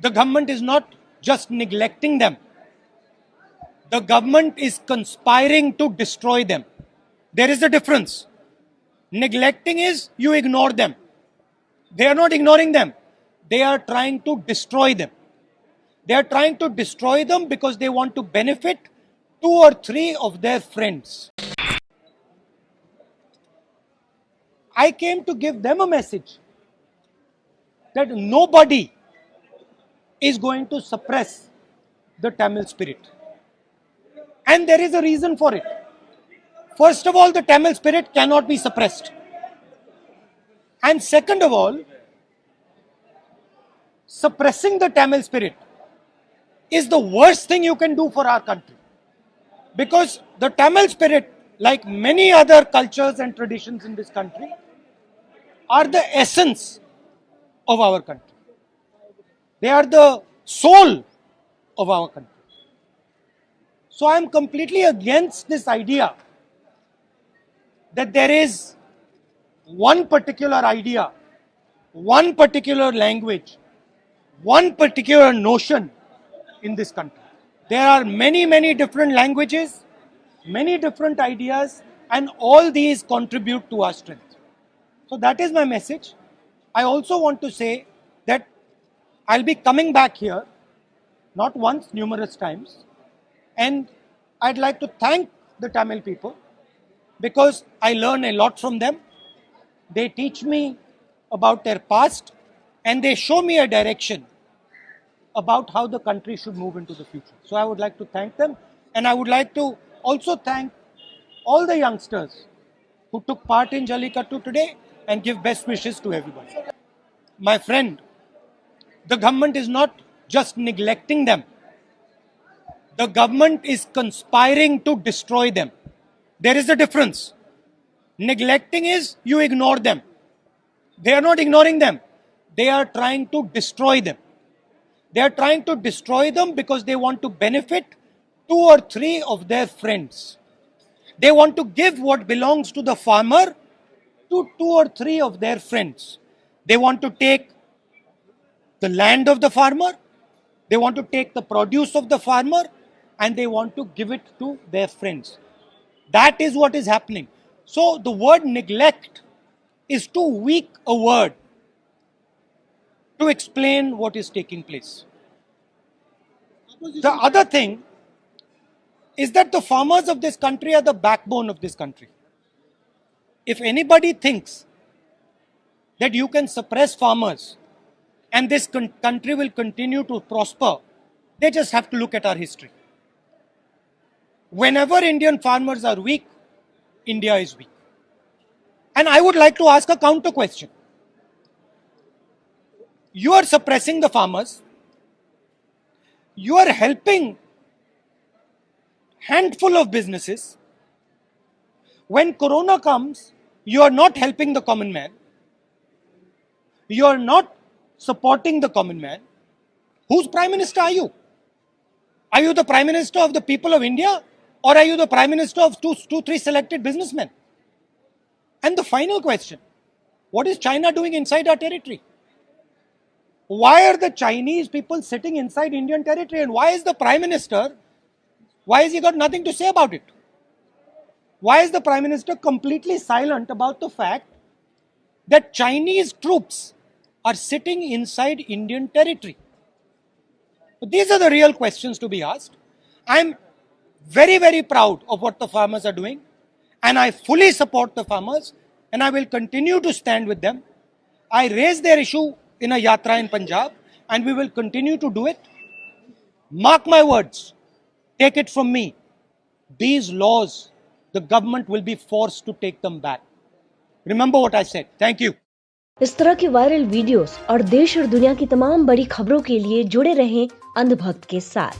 The government is not just neglecting them. The government is conspiring to destroy them. There is a difference. Neglecting is you ignore them. They are not ignoring them. They are trying to destroy them. They are trying to destroy them because they want to benefit 2 or 3 of their friends. I came to give them a message that nobody is going to suppress the Tamil spirit. And there is a reason for it. First of all, the Tamil spirit cannot be suppressed. And second of all, suppressing the Tamil spirit is the worst thing you can do for our country. Because the Tamil spirit, like many other cultures and traditions in this country, are the essence of our country. They are the soul of our country. So I am completely against this idea that there is one particular idea, one particular language, one particular notion in this country. There are many, many different languages, many different ideas, and all these contribute to our strength. So that is my message. I also want to say that I'll be coming back here, not once, numerous times. And I'd like to thank the Tamil people because I learn a lot from them. They teach me about their past and they show me a direction about how the country should move into the future. So I would like to thank them, and I would like to also thank all the youngsters who took part in Jallikattu today and give best wishes to everybody. My friend, the government is not just neglecting them. The government is conspiring to destroy them. There is a difference. Neglecting is you ignore them. They are not ignoring them. They are trying to destroy them. They are trying to destroy them because they want to benefit 2 or 3 of their friends. They want to give what belongs to the farmer to 2 or 3 of their friends. They want to take the land of the farmer, they want to take the produce of the farmer, and they want to give it to their friends. That is what is happening. So the word neglect is too weak a word to explain what is taking place. The other thing is that the farmers of this country are the backbone of this country. If anybody thinks that you can suppress farmers and this country will continue to prosper, they just have to look at our history. Whenever Indian farmers are weak, India is weak. And I would like to ask a counter question. You are suppressing the farmers. You are helping handful of businesses. When Corona comes, you are not helping the common man. You are not supporting the common man. Whose Prime Minister are you? Are you the Prime Minister of the people of India? Or are you the Prime Minister of 2-3 selected businessmen? And the final question, what is China doing inside our territory? Why are the Chinese people sitting inside Indian territory? And why is the Prime Minister, why has he got nothing to say about it? Why is the Prime Minister completely silent about the fact that Chinese troops are sitting inside Indian territory? But these are the real questions to be asked. I'm very, very proud of what the farmers are doing, and I fully support the farmers, and I will continue to stand with them. I raised their issue in a yatra in Punjab, and we will continue to do it. Mark my words, take it from me. These laws, the government will be forced to take them back. Remember what I said. Thank you. इस तरह के viral videos और देश और दुनिया की तमाम बड़ी खबरों के लिए जुड़े रहें अंधभक्त के साथ।